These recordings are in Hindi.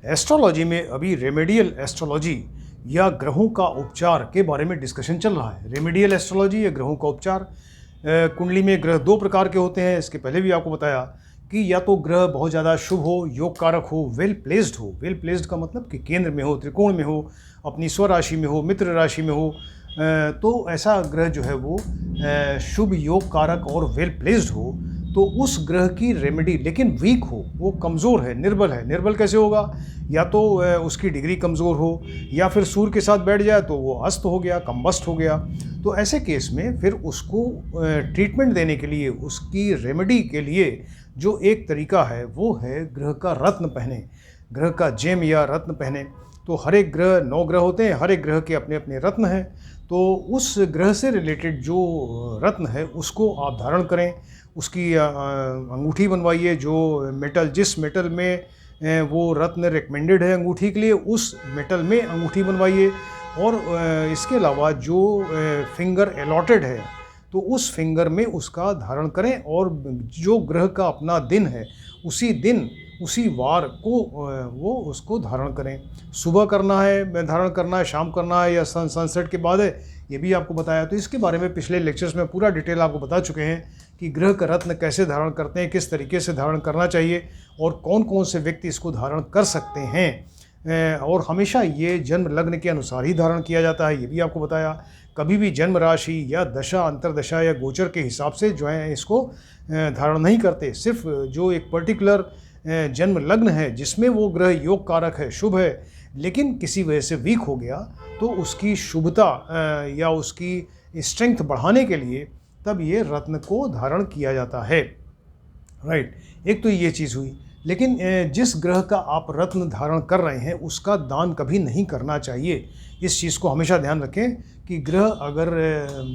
एस्ट्रोलॉजी में अभी रेमेडियल एस्ट्रोलॉजी या ग्रहों का उपचार के बारे में डिस्कशन चल रहा है। रेमेडियल एस्ट्रोलॉजी या ग्रहों का उपचार। कुंडली में ग्रह दो प्रकार के होते हैं। इसके पहले भी आपको बताया कि या तो ग्रह बहुत ज़्यादा शुभ हो, योग कारक हो, वेल प्लेस्ड हो। वेल प्लेस्ड का मतलब कि केंद्र में हो, त्रिकोण में हो, अपनी स्वराशि में हो, मित्र राशि में हो, तो ऐसा ग्रह जो है वो शुभ योग कारक और वेल प्लेस्ड हो, तो उस ग्रह की रेमेडी, लेकिन वीक हो, वो कमज़ोर है, निर्बल है। निर्बल कैसे होगा? या तो उसकी डिग्री कमज़ोर हो, या फिर सूर्य के साथ बैठ जाए तो वो अस्त हो गया, कम्बस्ट हो गया। तो ऐसे केस में फिर उसको ट्रीटमेंट देने के लिए, उसकी रेमेडी के लिए जो एक तरीका है वो है ग्रह का रत्न पहने, ग्रह का जेम या रत्न पहने। तो हर एक ग्रह, 9 ग्रह होते हैं, हर एक ग्रह के अपने अपने रत्न हैं। तो उस ग्रह से रिलेटेड जो रत्न है उसको आप धारण करें, उसकी अंगूठी बनवाइए। जो मेटल, जिस मेटल में वो रत्न रिकमेंडेड है अंगूठी के लिए, उस मेटल में अंगूठी बनवाइए। और इसके अलावा जो फिंगर अलॉटेड है तो उस फिंगर में उसका धारण करें, और जो ग्रह का अपना दिन है उसी दिन, उसी वार को वो उसको धारण करें। सुबह करना है, धारण करना है, शाम करना है, या सनसेट के बाद है, ये भी आपको बताया। तो इसके बारे में पिछले लेक्चर्स में पूरा डिटेल आपको बता चुके हैं कि ग्रह का रत्न कैसे धारण करते हैं, किस तरीके से धारण करना चाहिए, और कौन कौन से व्यक्ति इसको धारण कर सकते हैं। और हमेशा ये जन्म लग्न के अनुसार ही धारण किया जाता है, ये भी आपको बताया। कभी भी जन्म राशि या दशा, अंतरदशा या गोचर के हिसाब से जो है इसको धारण नहीं करते। सिर्फ जो एक पर्टिकुलर जन्म लग्न है जिसमें वो ग्रह योग कारक है, शुभ है, लेकिन किसी वजह से वीक हो गया, तो उसकी शुभता या उसकी स्ट्रेंथ बढ़ाने के लिए तब ये रत्न को धारण किया जाता है। राइट, एक तो ये चीज़ हुई। लेकिन जिस ग्रह का आप रत्न धारण कर रहे हैं उसका दान कभी नहीं करना चाहिए। इस चीज़ को हमेशा ध्यान रखें कि ग्रह अगर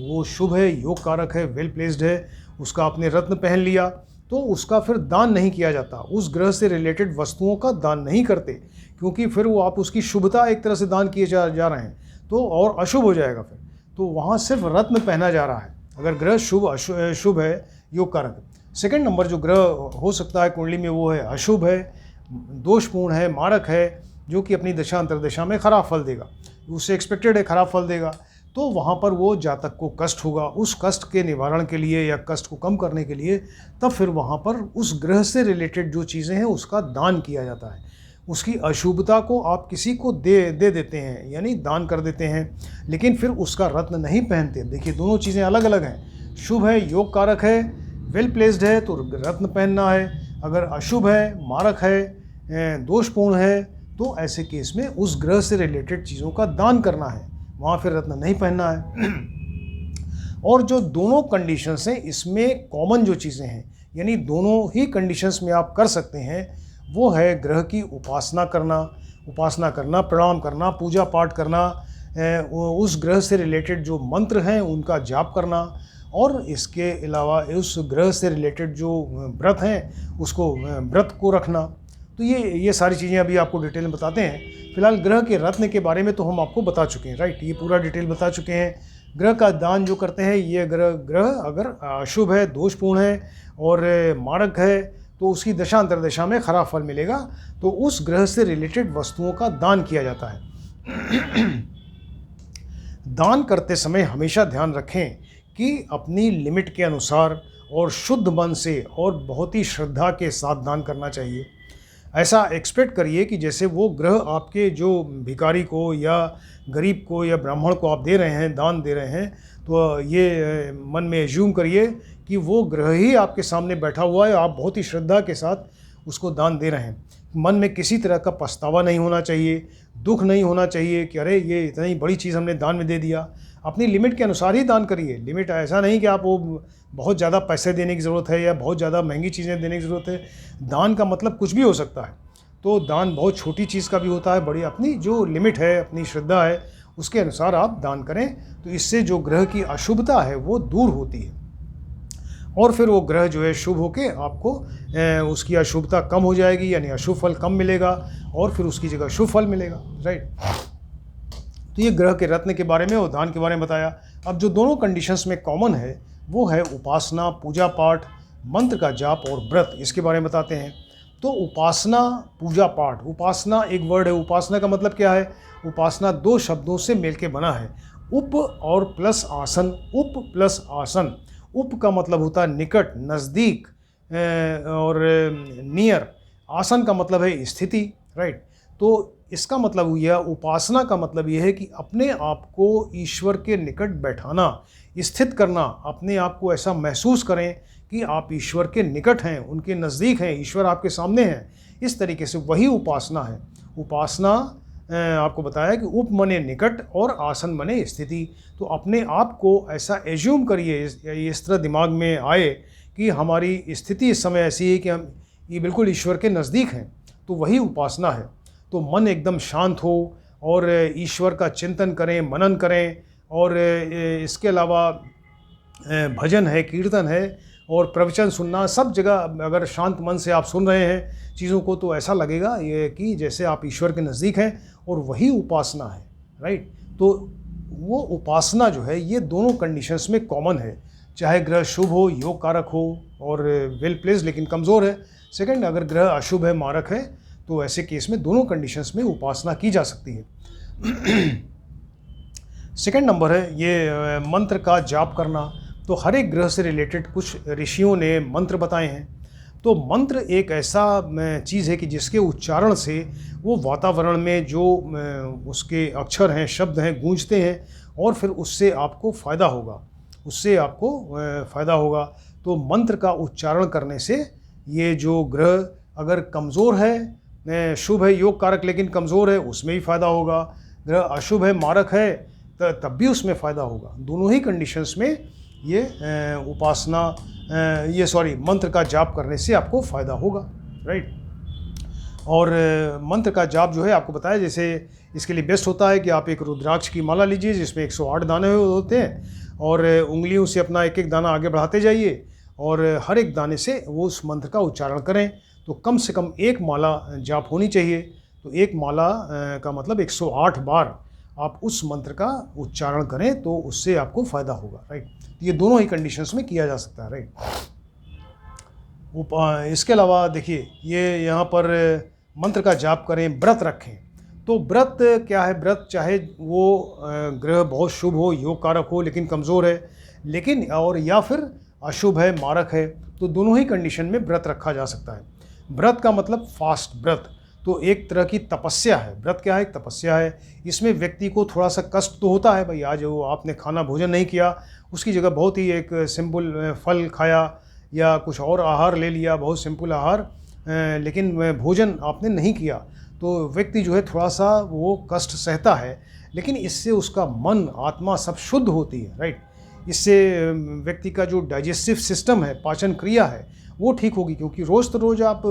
वो शुभ है, योग कारक है, वेल प्लेस्ड है, उसका आपने रत्न पहन लिया, तो उसका फिर दान नहीं किया जाता। उस ग्रह से रिलेटेड वस्तुओं का दान नहीं करते, क्योंकि फिर वो आप उसकी शुभता एक तरह से दान किए जा रहे हैं, तो और अशुभ हो जाएगा फिर। तो वहाँ सिर्फ रत्न पहना जा रहा है अगर ग्रह शुभ है, योग कारक। सेकंड नंबर जो ग्रह हो सकता है कुंडली में वो है अशुभ है, दोषपूर्ण है, मारक है, जो कि अपनी दशा अंतरदशा में खराब फल देगा, उससे एक्सपेक्टेड है खराब फल देगा। तो वहाँ पर वो जातक को कष्ट होगा। उस कष्ट के निवारण के लिए या कष्ट को कम करने के लिए तब फिर वहाँ पर उस ग्रह से रिलेटेड जो चीज़ें हैं उसका दान किया जाता है। उसकी अशुभता को आप किसी को दे देते हैं, यानी दान कर देते हैं, लेकिन फिर उसका रत्न नहीं पहनते। देखिए, दोनों चीज़ें अलग अलग हैं। शुभ है, योग कारक है, वेल प्लेस्ड है, तो रत्न पहनना है। अगर अशुभ है, मारक है, दोषपूर्ण है, तो ऐसे केस में उस ग्रह से रिलेटेड चीज़ों का दान करना है, वहाँ फिर रत्न नहीं पहनना है। और जो दोनों कंडीशंस हैं, इसमें कॉमन जो चीज़ें हैं, यानी दोनों ही कंडीशंस में आप कर सकते हैं, वो है ग्रह की उपासना करना, प्रणाम करना, पूजा पाठ करना, उस ग्रह से रिलेटेड जो मंत्र हैं उनका जाप करना, और इसके अलावा उस ग्रह से रिलेटेड जो व्रत हैं उसको व्रत को रखना। तो ये सारी चीज़ें अभी आपको डिटेल में बताते हैं। फिलहाल ग्रह के रत्न के बारे में तो हम आपको बता चुके हैं। राइट, ये पूरा डिटेल बता चुके हैं। ग्रह का दान जो करते हैं, ये ग्रह अगर अशुभ है, दोषपूर्ण है और मारक है, तो उसकी दशा अंतरदशा में खराब फल मिलेगा। तो उस ग्रह से रिलेटेड वस्तुओं का दान किया जाता है। दान करते समय हमेशा ध्यान रखें कि अपनी लिमिट के अनुसार और शुद्ध मन से और बहुत ही श्रद्धा के साथ दान करना चाहिए। ऐसा एक्सपेक्ट करिए कि जैसे वो ग्रह आपके जो भिखारी को या गरीब को या ब्राह्मण को आप दे रहे हैं, दान दे रहे हैं, तो ये मन में एज्यूम करिए कि वो ग्रह ही आपके सामने बैठा हुआ है, आप बहुत ही श्रद्धा के साथ उसको दान दे रहे हैं। मन में किसी तरह का पछतावा नहीं होना चाहिए, दुख नहीं होना चाहिए कि अरे ये इतनी बड़ी चीज़ हमने दान में दे दिया। अपनी लिमिट के अनुसार ही दान करिए। लिमिट ऐसा नहीं कि आप वो बहुत ज़्यादा पैसे देने की ज़रूरत है या बहुत ज़्यादा महंगी चीज़ें देने की ज़रूरत है। दान का मतलब कुछ भी हो सकता है। तो दान बहुत छोटी चीज़ का भी होता है, बड़ी अपनी जो लिमिट है, अपनी श्रद्धा है, उसके अनुसार आप दान करें। तो इससे जो ग्रह की अशुभता है वो दूर होती है, और फिर वो ग्रह जो है शुभ होके आपको उसकी अशुभता कम हो जाएगी, यानी अशुभ फल कम मिलेगा और फिर उसकी जगह शुभ फल मिलेगा। राइट, तो ये ग्रह के रत्न के बारे में और दान के बारे में बताया। अब जो दोनों कंडीशंस में कॉमन है वो है उपासना, पूजा पाठ, मंत्र का जाप और व्रत। इसके बारे में बताते हैं। तो उपासना, पूजा पाठ, उपासना एक वर्ड है। उपासना का मतलब क्या है? उपासना दो शब्दों से मिल के बना है, उप और प्लस आसन। उप प्लस आसन। उप का मतलब होता है निकट, नज़दीक और नियर। आसन का मतलब है स्थिति, राइट। तो इसका मतलब यह, उपासना का मतलब यह है कि अपने आप को ईश्वर के निकट बैठाना, स्थित करना, अपने आप को ऐसा महसूस करें कि आप ईश्वर के निकट हैं, उनके नज़दीक हैं, ईश्वर आपके सामने हैं। इस तरीके से वही उपासना है। उपासना आपको बताया कि उप मने निकट और आसन मने स्थिति। तो अपने आप को ऐसा एज्यूम करिए, इस तरह दिमाग में आए कि हमारी स्थिति इस समय ऐसी है कि हम ये बिल्कुल ईश्वर के नज़दीक हैं, तो वही उपासना है। तो मन एकदम शांत हो और ईश्वर का चिंतन करें, मनन करें, और इसके अलावा भजन है, कीर्तन है और प्रवचन सुनना, सब जगह अगर शांत मन से आप सुन रहे हैं चीज़ों को, तो ऐसा लगेगा ये कि जैसे आप ईश्वर के नज़दीक हैं, और वही उपासना है, राइट। तो वो उपासना जो है, ये दोनों कंडीशंस में कॉमन है, चाहे ग्रह शुभ हो, योग कारक हो और वेल प्लेस लेकिन कमज़ोर है। सेकंड, अगर ग्रह अशुभ है, मारक है, तो ऐसे केस में दोनों कंडीशंस में उपासना की जा सकती है। सेकंड नंबर है ये मंत्र का जाप करना। तो हर एक ग्रह से रिलेटेड कुछ ऋषियों ने मंत्र बताए हैं। तो मंत्र एक ऐसा चीज़ है कि जिसके उच्चारण से वो वातावरण में जो उसके अक्षर हैं, शब्द हैं, गूंजते हैं, और फिर उससे आपको फ़ायदा होगा, उससे आपको फ़ायदा होगा। तो मंत्र का उच्चारण करने से ये जो ग्रह अगर कमज़ोर है, शुभ है योग कारक लेकिन कमज़ोर है, उसमें भी फ़ायदा होगा। ग्रह अशुभ है, मारक है, तब भी उसमें फ़ायदा होगा। दोनों ही कंडीशंस में ये मंत्र का जाप करने से आपको फ़ायदा होगा, राइट। और मंत्र का जाप जो है आपको बताया, जैसे इसके लिए बेस्ट होता है कि आप एक रुद्राक्ष की माला लीजिए जिसमें 108 दाने होते हैं, और उंगलियों से अपना एक एक दाना आगे बढ़ाते जाइए, और हर एक दाने से वो उस मंत्र का उच्चारण करें। तो कम से कम एक माला जाप होनी चाहिए। तो एक माला का मतलब 108 बार आप उस मंत्र का उच्चारण करें, तो उससे आपको फ़ायदा होगा, राइट। ये दोनों ही कंडीशंस में किया जा सकता है, राइट। इसके अलावा देखिए, ये यहाँ पर मंत्र का जाप करें, व्रत रखें। तो व्रत क्या है? व्रत चाहे वो ग्रह बहुत शुभ हो, योग कारक हो लेकिन कमज़ोर है, लेकिन और या फिर अशुभ है, मारक है, तो दोनों ही कंडीशन में व्रत रखा जा सकता है। व्रत का मतलब फास्ट, व्रत तो एक तरह की तपस्या है। व्रत क्या है? एक तपस्या है। इसमें व्यक्ति को थोड़ा सा कष्ट तो होता है, भाई आज वो आपने खाना भोजन नहीं किया, उसकी जगह बहुत ही एक सिंपल फल खाया या कुछ और आहार ले लिया, बहुत सिंपल आहार, लेकिन भोजन आपने नहीं किया, तो व्यक्ति जो है थोड़ा सा वो कष्ट सहता है, लेकिन इससे उसका मन, आत्मा सब शुद्ध होती है, राइट। इससे व्यक्ति का जो डाइजेस्टिव सिस्टम है, पाचन क्रिया है, वो ठीक होगी, क्योंकि रोज़ तो रोज़ आप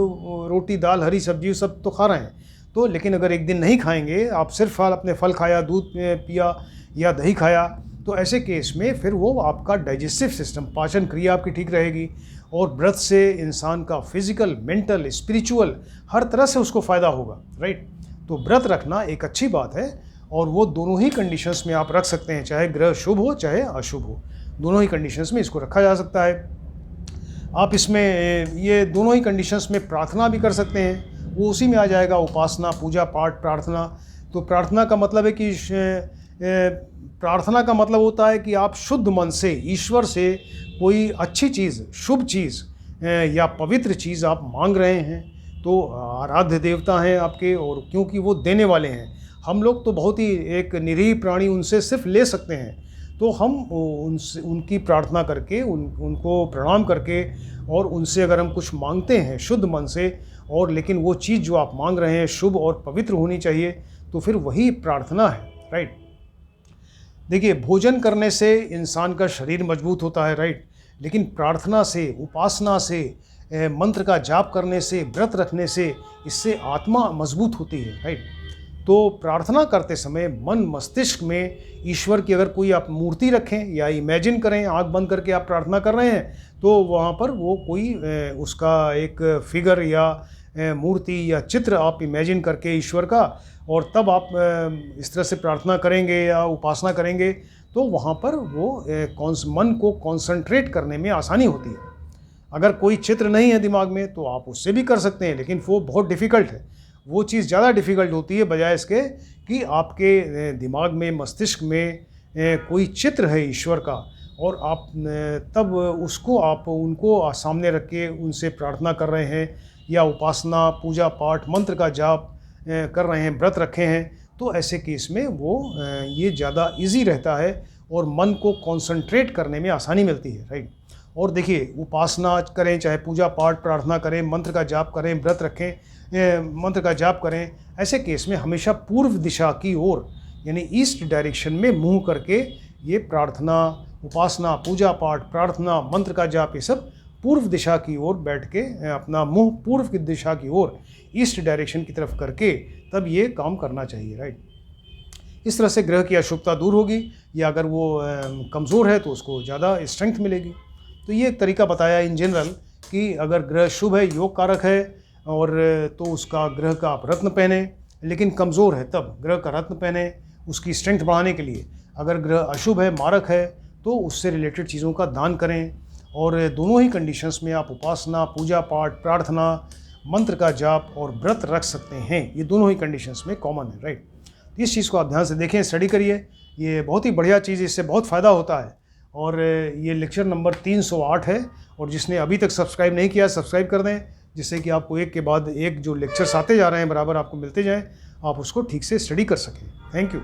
रोटी दाल हरी सब्जी सब तो खा रहे हैं, तो लेकिन अगर एक दिन नहीं खाएंगे, आप सिर्फ अपने फल खाया, दूध पिया या दही खाया, तो ऐसे केस में फिर वो आपका डाइजेस्टिव सिस्टम, पाचन क्रिया आपकी ठीक रहेगी, और व्रत से इंसान का फिजिकल, मेंटल, स्पिरिचुअल हर तरह से उसको फ़ायदा होगा, राइट। तो व्रत रखना एक अच्छी बात है, और वो दोनों ही कंडीशंस में आप रख सकते हैं, चाहे ग्रह शुभ हो चाहे अशुभ हो, दोनों ही कंडीशंस में इसको रखा जा सकता है। आप इसमें ये दोनों ही कंडीशंस में प्रार्थना भी कर सकते हैं, वो उसी में आ जाएगा, उपासना, पूजा पाठ, प्रार्थना। तो प्रार्थना का मतलब है कि प्रार्थना का मतलब होता है कि आप शुद्ध मन से ईश्वर से कोई अच्छी चीज़, शुभ चीज़ या पवित्र चीज़ आप मांग रहे हैं। तो आराध्य देवता हैं आपके, और क्योंकि वो देने वाले हैं, हम लोग तो बहुत ही एक निरीह प्राणी, उनसे सिर्फ ले सकते हैं, तो हम उनसे, उनकी प्रार्थना करके, उनको प्रणाम करके, और उनसे अगर हम कुछ मांगते हैं शुद्ध मन से, और लेकिन वो चीज़ जो आप मांग रहे हैं शुभ और पवित्र होनी चाहिए, तो फिर वही प्रार्थना है, राइट। देखिए, भोजन करने से इंसान का शरीर मजबूत होता है, राइट, लेकिन प्रार्थना से, उपासना से, मंत्र का जाप करने से, व्रत रखने से, इससे आत्मा मजबूत होती है, राइट। तो प्रार्थना करते समय मन मस्तिष्क में ईश्वर की अगर कोई आप मूर्ति रखें या इमेजिन करें, आंख बंद करके आप प्रार्थना कर रहे हैं, तो वहाँ पर वो कोई उसका एक फिगर या मूर्ति या चित्र आप इमेजिन करके ईश्वर का, और तब आप इस तरह से प्रार्थना करेंगे या उपासना करेंगे, तो वहाँ पर वो मन को कॉन्सेंट्रेट करने में आसानी होती है। अगर कोई चित्र नहीं है दिमाग में तो आप उससे भी कर सकते हैं, लेकिन वो बहुत डिफ़िकल्ट है। वो चीज़ ज़्यादा डिफ़िकल्ट होती है बजाय इसके कि आपके दिमाग में, मस्तिष्क में कोई चित्र है ईश्वर का, और आप तब उसको आप उनको सामने रख के उनसे प्रार्थना कर रहे हैं, या उपासना, पूजा पाठ, मंत्र का जाप कर रहे हैं, व्रत रखे हैं, तो ऐसे केस में वो ये ज़्यादा ईज़ी रहता है और मन को कॉन्संट्रेट करने में आसानी मिलती है, राइट। और देखिए, उपासना करें, चाहे पूजा पाठ प्रार्थना करें, मंत्र का जाप करें, व्रत रखें, मंत्र का जाप करें, ऐसे केस में हमेशा पूर्व दिशा की ओर यानी ईस्ट डायरेक्शन में मुंह करके ये प्रार्थना, उपासना, पूजा पाठ, प्रार्थना, मंत्र का जाप, ये सब पूर्व दिशा की ओर बैठ के अपना मुंह पूर्व की दिशा की ओर, ईस्ट डायरेक्शन की तरफ करके तब ये काम करना चाहिए, राइट। इस तरह से ग्रह की अशुभता दूर होगी, या अगर वो कमज़ोर है तो उसको ज़्यादा स्ट्रेंथ मिलेगी। तो ये एक तरीका बताया इन जनरल कि अगर ग्रह शुभ है, योग कारक है, और तो उसका ग्रह का आप रत्न पहने, लेकिन कमज़ोर है तब ग्रह का रत्न पहने उसकी स्ट्रेंथ बढ़ाने के लिए। अगर ग्रह अशुभ है, मारक है, तो उससे रिलेटेड चीज़ों का दान करें। और दोनों ही कंडीशंस में आप उपासना, पूजा पाठ, प्रार्थना, मंत्र का जाप और व्रत रख सकते हैं। ये दोनों ही कंडीशंस में कॉमन है, राइट। इस चीज़ को आप ध्यान से देखें, स्टडी करिए, ये बहुत ही बढ़िया चीज़, इससे बहुत फ़ायदा होता है। और ये लेक्चर नंबर 308 है, और जिसने अभी तक सब्सक्राइब नहीं किया सब्सक्राइब कर दें, जिससे कि आपको एक के बाद एक जो लेक्चर्स आते जा रहे हैं बराबर आपको मिलते जाएँ, आप उसको ठीक से स्टडी कर सकें। Thank you.